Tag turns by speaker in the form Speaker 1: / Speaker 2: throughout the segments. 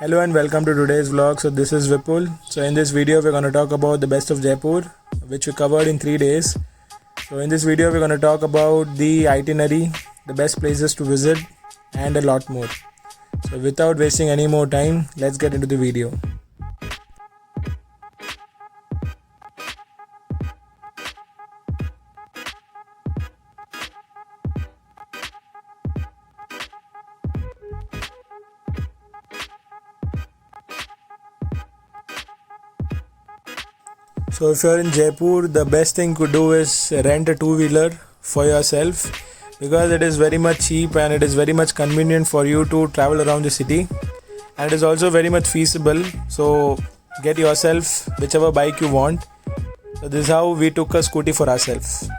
Speaker 1: Hello and welcome to today's vlog. So this is Vipul. So in this video we're going to talk about the best of Jaipur, which we covered in 3 days. So in this video we're going to talk about the itinerary, the best places to visit and a lot more. So without wasting any more time, let's get into the video. So if you're in Jaipur, the best thing to do is rent a two-wheeler for yourself because it is very much cheap and it is very much convenient for you to travel around the city, and it is also very much feasible. So get yourself whichever bike you want. So this is how we took a scooty for ourselves.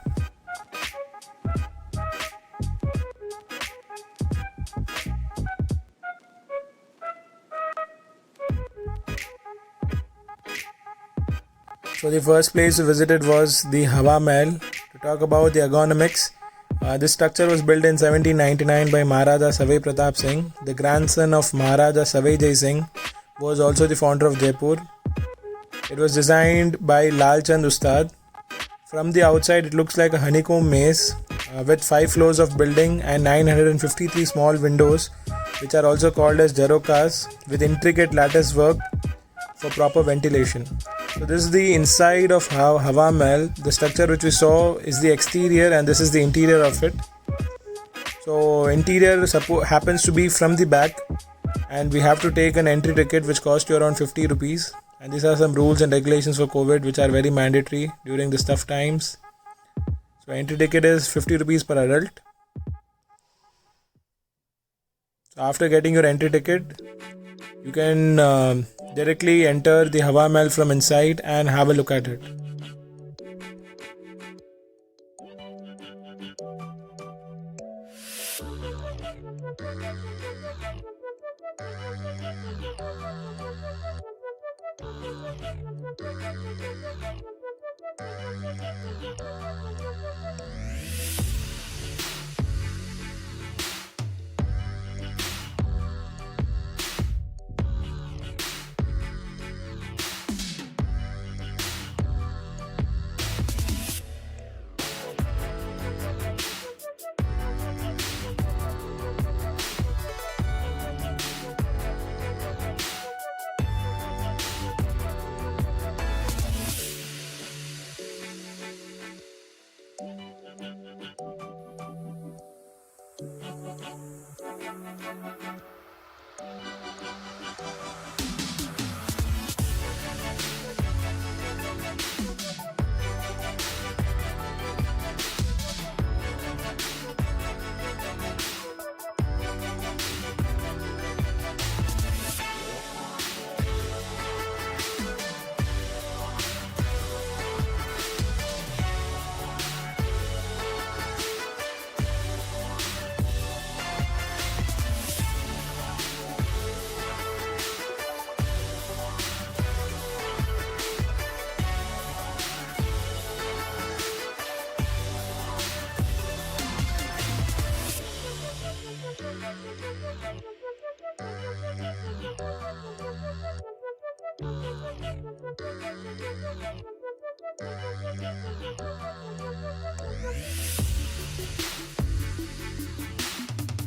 Speaker 1: So the first place we visited was the Hawa Mahal. To talk about the ergonomics, this structure was built in 1799 by Maharaja Savai Pratap Singh. The grandson of Maharaja Savai Jai Singh was also the founder of Jaipur. It was designed by Lal Chand Ustad. From the outside it looks like a honeycomb maze with 5 floors of building and 953 small windows, which are also called as Jharokas, with intricate lattice work for proper ventilation. So this is the inside of Hawa Mahal. The structure which we saw is the exterior and this is the interior of it. So interior happens to be from the back, and we have to take an entry ticket which costs you around 50 rupees. And these are some rules and regulations for COVID which are very mandatory during this tough times. So entry ticket is 50 rupees per adult. So after getting your entry ticket, you can directly enter the Hawa Mahal from inside and have a look at it.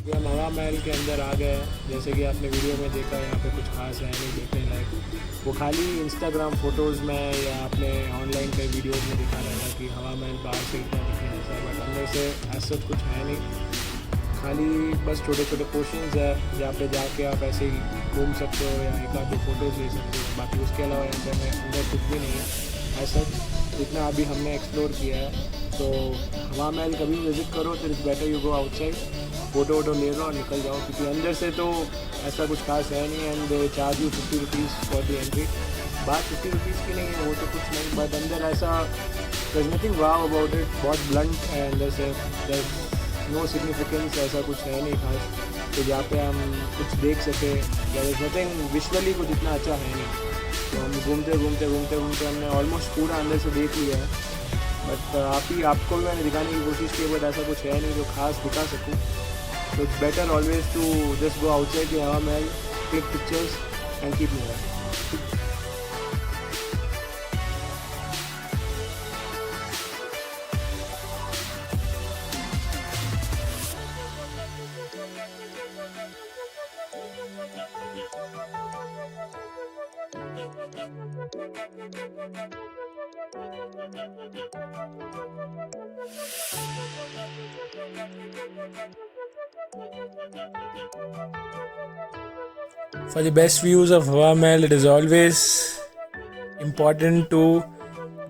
Speaker 1: ये हम हवा महल के अंदर आ गए हैं। जैसे कि आपने वीडियो में देखा, यहाँ पे कुछ खास है नहीं देखने लायक। वो खाली इंस्टाग्राम फ़ोटोज़ में या अपने ऑनलाइन कई वीडियोज़ में दिखा रहा था कि हवा महल बाहर से इतना दिखने जैसा, बट अंदर से ऐसा कुछ है नहीं। खाली बस छोटे छोटे पोर्शंस है जहाँ पे जाके आप ऐसे ही घूम सकते हो या एक आध दो फोटोज़ ले सकते हो। बाकी उसके अलावा अंदर कुछ भी नहीं है ऐसा जितना अभी हमने एक्सप्लोर किया है। तो हवा महल कभी विज़िट करो तो it's better you go outside, photo वोटो ले लो और निकल जाओ, क्योंकि अंदर से तो ऐसा कुछ खास है नहीं। And they charge you 50 rupees for the entry. बात 50 रुपीज़ की नहीं है, वो तो कुछ नहीं, बट अंदर ऐसा there is nothing wow about it. बहुत ब्लंट है अंदर से, देयर नो सिग्निफिकेंस, ऐसा कुछ है नहीं खास तो जहाँ पे हम कुछ देख सके। देयर इज़ नथिंग विजुअली कुछ इतना अच्छा है नहीं। तो हम घूमते हमने ऑलमोस्ट पूरा अंदर से देख लिया है, बट आपको भी मैंने दिखाने की कोशिश की, बट ऐसा कुछ है नहीं जो खास दिखा सकूँ। So it's better always to just go outside the Hawa Mahal, click pictures and keep moving. For the best views of Hawa Mahal, it is always important to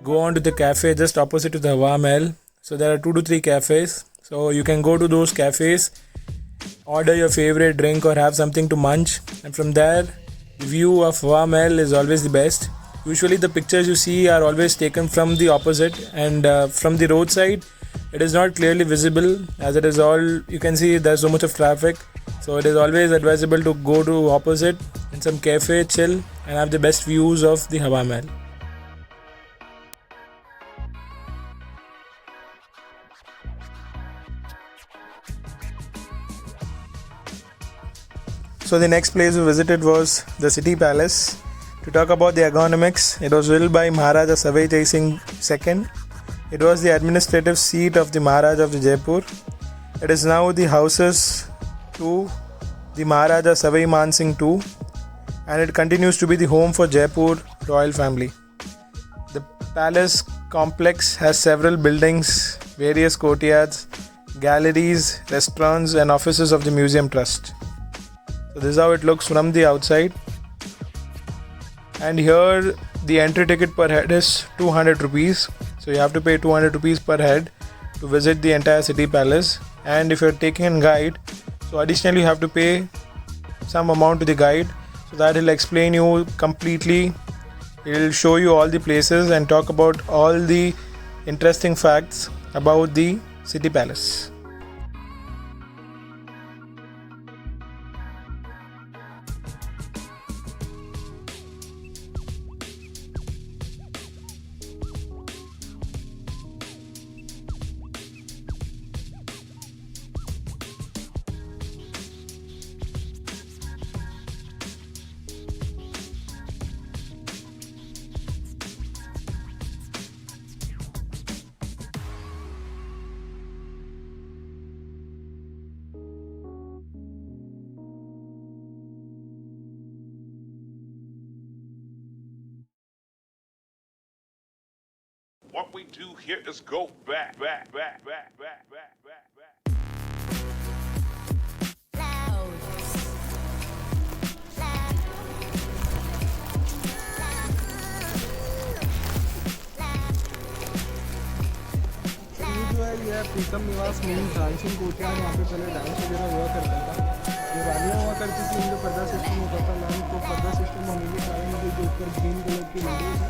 Speaker 1: go on to the cafe just opposite to the Hawa Mahal. So there are 2 to 3 cafes. So you can go to those cafes, order your favorite drink or have something to munch, and from there the view of Hawa Mahal is always the best. Usually the pictures you see are always taken from the opposite, and from the roadside it is not clearly visible, as it is all, you can see there's so much of traffic. So it is always advisable to go to opposite in some cafe, chill and have the best views of the Hawa Mahal. So the next place we visited was the City Palace. To talk about the ergonomics, it was built by Maharaja Savai Jai Singh II. It was the administrative seat of the Maharaja of the Jaipur. It is now the houses to the Maharaja Savai Man Singh II, and it continues to be the home for Jaipur royal family. The palace complex has several buildings, various courtyards, galleries, restaurants and offices of the museum trust. So this is how it looks from the outside. And here the entry ticket per head is 200 rupees. So you have to pay 200 rupees per head to visit the entire City Palace. And if you're taking a guide, so additionally you have to pay some amount to the guide, so that he'll explain you completely. He'll show you all the places and talk about all the interesting facts about the City Palace.
Speaker 2: What we do here is go back.
Speaker 3: ये है प्रीतम निवास main dancing courtyard. यहाँ पे पहले dance वगैरह हुआ करता था, जो रानियाँ हुआ करती थी उनका पर्दा सिस्टम होता था। मैम तो पर्दा सिस्टम होने के कारण मुझे जो ऊपर ग्रीन कलर की विंडोज है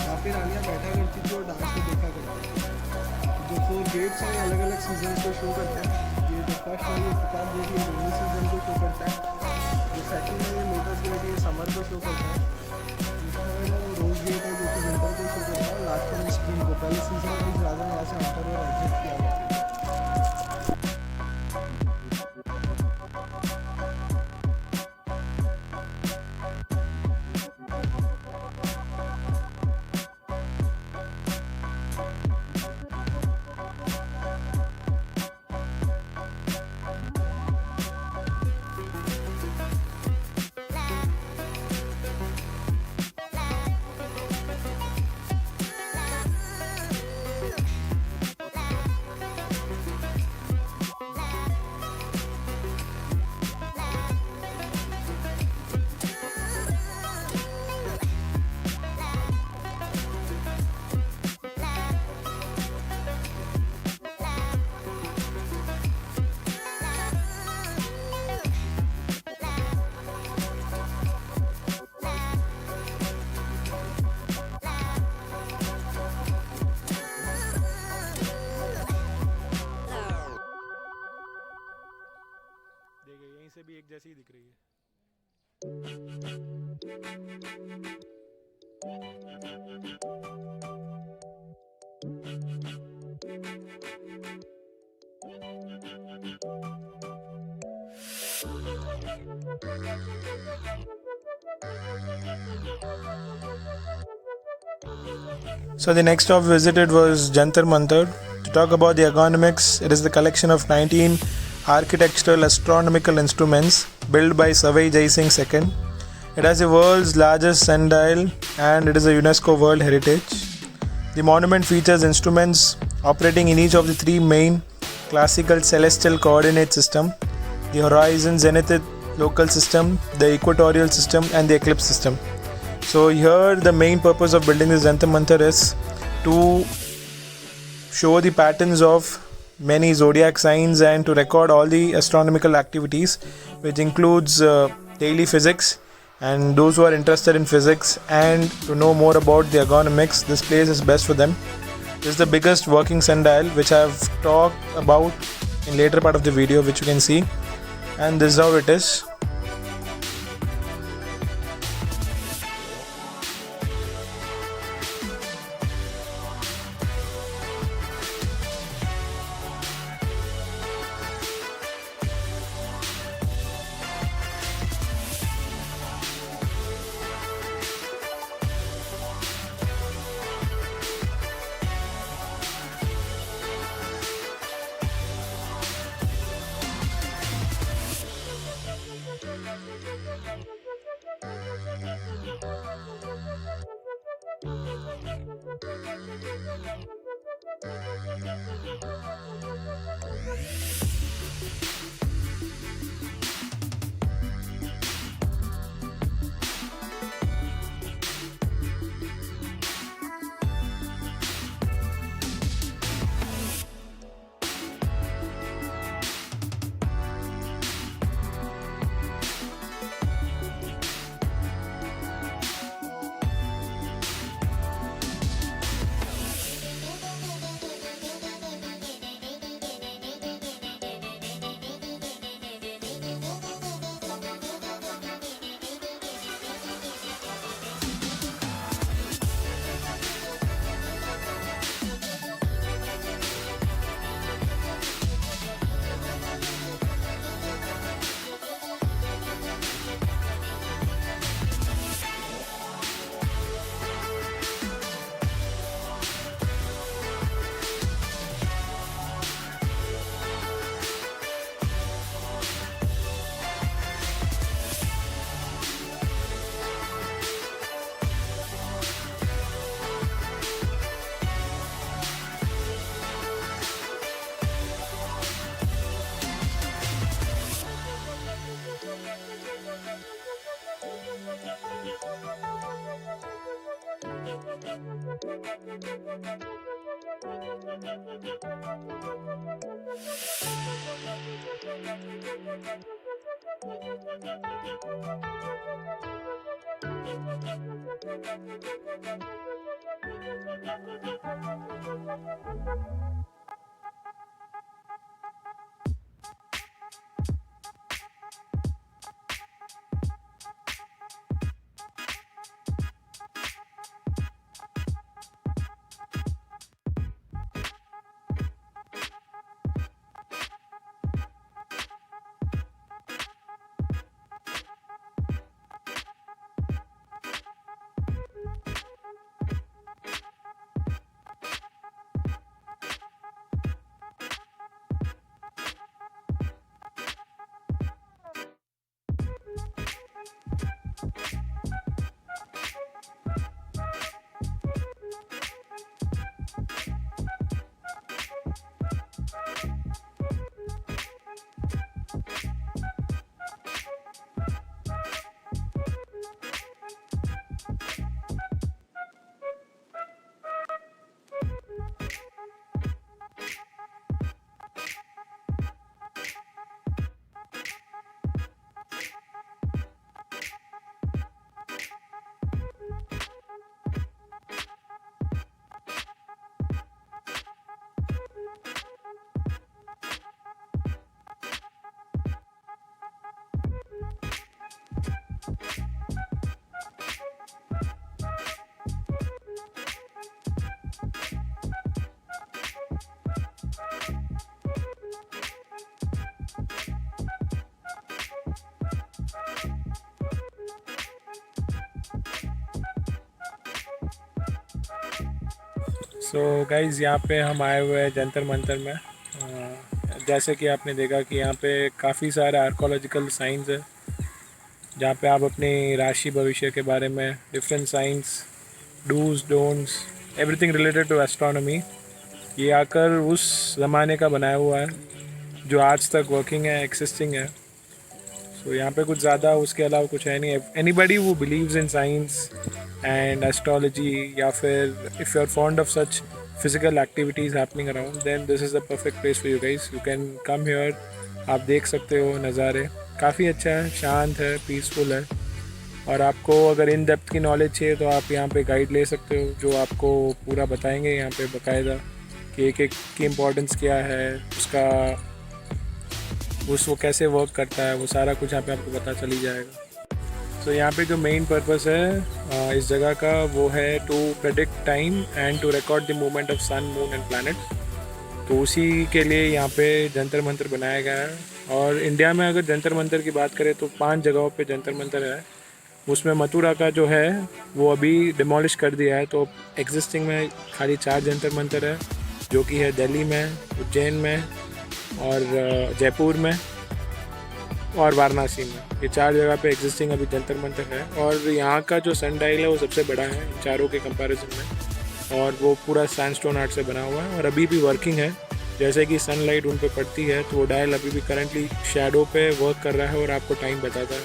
Speaker 3: वहाँ पे रानियाँ बैठा करती थी और डांस को देखा करती थी। जो 4 गेट्स हैं अलग अलग सीजन को शो करते हैं। ये जो फर्स्ट वाली किताब गेट ये रेनी सीजन को शो करता है, जो सेकंड है ये लोटस गेट ये समर को शो करता है, रोज गेट है जो कि विंटर को शो करता है, लास्ट में स्प्रिंग को। पहले सीजन में ज़्यादा यहाँ से आकर और एग्जिट किया जाता है।
Speaker 1: यहीं से भी एक जैसी ही दिख रही है।
Speaker 3: So the next stop visited was Jantar Mantar. To talk about the ergonomics, it is the collection of 19 architectural astronomical instruments built by Savai Jai Singh II. It has the world's largest sundial and it is a UNESCO World Heritage. The monument features instruments operating in each of the three main classical celestial coordinate system: the horizon zenithal local system, the equatorial system and the eclipse system. So here the main purpose of building this Jantar Mantar is to show the patterns of many zodiac signs and to record all the astronomical activities, which includes daily physics. And those who are interested in physics and to know more about the ergonomics, this place is best for them. This is the biggest working sundial, which I have talked about in later part of the video, which you can see. And this is how it is.
Speaker 1: So guys यहाँ पे हम आए हुए हैं जंतर मंतर में। जैसे कि आपने देखा कि यहाँ पे काफ़ी सारे आर्कोलॉजिकल साइंस है, जहाँ पे आप अपनी राशि भविष्य के बारे में different science, dos don'ts, everything related to astronomy, ये आकर उस ज़माने का बनाया हुआ है जो आज तक वर्किंग है, एक्सिस्टिंग है। सो यहाँ पे कुछ ज़्यादा उसके अलावा कुछ है नहीं। Anybody who believes in science and astrology, या फिर if you are fond of such physical activities happening around, then this is the perfect place for you guys. You can come here. आप देख सकते हो नज़ारे, काफ़ी अच्छा है, शांत है, पीसफुल है। और आपको अगर इन डेप्थ की नॉलेज चाहिए तो आप यहाँ पे गाइड ले सकते हो, जो आपको पूरा बताएंगे यहाँ पे बाकायदा कि एक एक की इम्पोर्टेंस क्या है, उसका वो कैसे वर्क करता है, वो सारा कुछ यहाँ पे आपको पता चल ही जाएगा। तो यहाँ पे जो मेन पर्पस है इस जगह का वो है to predict time and to record the movement of sun, moon and planet. तो उसी के लिए यहाँ पे जंतर मंतर बनाया गया है। और इंडिया में अगर जंतर मंतर की बात करें तो 5 जगहों पे जंतर मंतर है। उसमें मथुरा का जो है वो अभी डिमोलिश कर दिया है, तो एग्जिस्टिंग में खाली 4 जंतर मंतर है, जो कि है दिल्ली में, उज्जैन में, और जयपुर में और वाराणसी में। ये 4 जगह पे एग्जिस्टिंग अभी जंतर मंतर है। और यहाँ का जो सन डायल है वो सबसे बड़ा है इन चारों के कंपैरिजन में, और वो पूरा सैंडस्टोन आर्ट से बना हुआ है और अभी भी वर्किंग है। जैसे कि सनलाइट उन पे पड़ती है तो वो डायल अभी भी करंटली शैडो पे वर्क कर रहा है और आपको टाइम बताता है,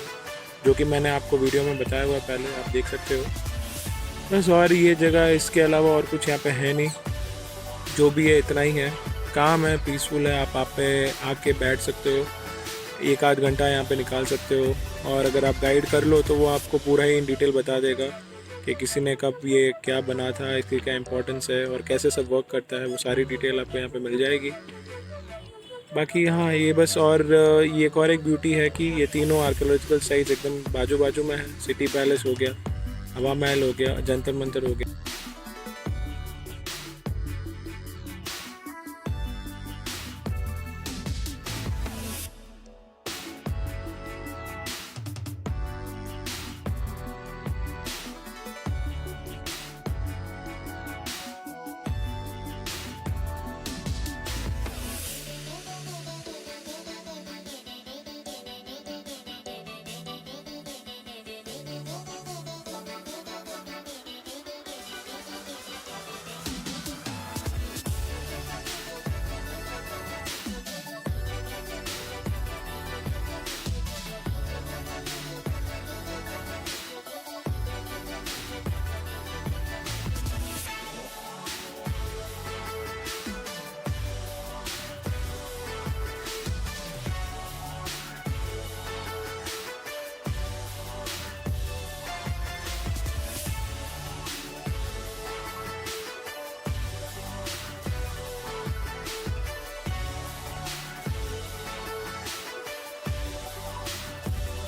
Speaker 1: जो कि मैंने आपको वीडियो में बताया हुआ पहले, आप देख सकते हो। बस और ये जगह, इसके अलावा और कुछ यहाँ पे है नहीं, जो भी है इतना ही है। काम है, पीसफुल है, आप पे आके बैठ सकते हो, 1 आध घंटा यहाँ पे निकाल सकते हो। और अगर आप गाइड कर लो तो वो आपको पूरा ही इन डिटेल बता देगा कि किसी ने कब ये क्या बना था, इसकी क्या इंपॉर्टेंस है और कैसे सब वर्क करता है, वो सारी डिटेल आपको यहाँ पे मिल जाएगी। बाकी हाँ ये बस, और ये एक और एक ब्यूटी है कि ये तीनों आर्कियोलॉजिकल साइट्स एकदम बाजू बाजू में है। सिटी पैलेस हो गया, हवा महल हो गया, जंतर मंतर हो गया।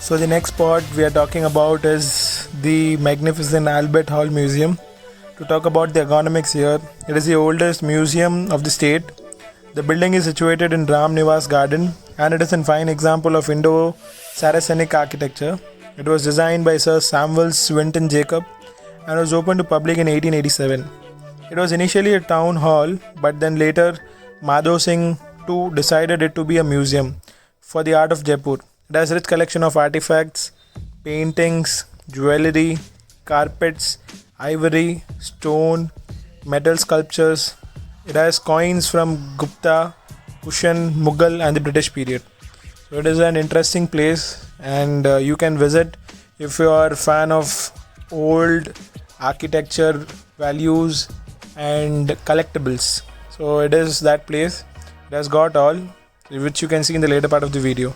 Speaker 3: So the next spot we are talking about is the magnificent Albert Hall Museum. To talk about the ergonomics here, it is the oldest museum of the state. The building is situated in Ram Nivas Garden and it is a fine example of Indo-Saracenic architecture. It was designed by Sir Samuel Swinton Jacob and was opened to public in 1887. It was initially a town hall, but then later Madho Singh II decided it to be a museum for the art of Jaipur. It has a rich collection of artifacts, paintings, jewellery, carpets, ivory, stone, metal sculptures. It has coins from Gupta, Kushan, Mughal and the British period. So it is an interesting place and you can visit if you are a fan of old architecture, values and collectibles. So it is that place. It has got all, which you can see in the later part of the video.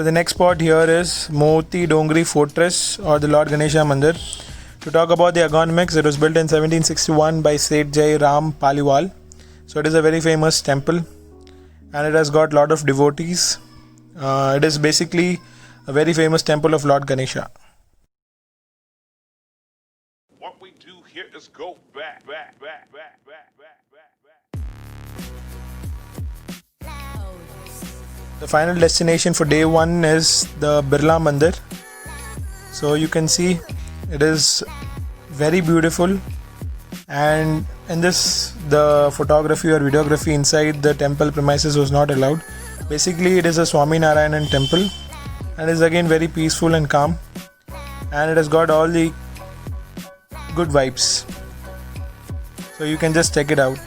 Speaker 3: So the next spot here is Moti Dongri Fortress or the Lord Ganesha Mandir. To talk about the ergonomics, it was built in 1761 by Seth Jai Ram Paliwal. So it is a very famous temple and it has got a lot of devotees. It is basically a very famous temple of Lord Ganesha.
Speaker 2: What we do here is go back.
Speaker 3: The final destination for day one is the Birla Mandir. So you can see it is very beautiful, and in this the photography or videography inside the temple premises was not allowed. Basically it is a Swami Narayanan temple and is again very peaceful and calm, and it has got all the good vibes. So you can just check it out.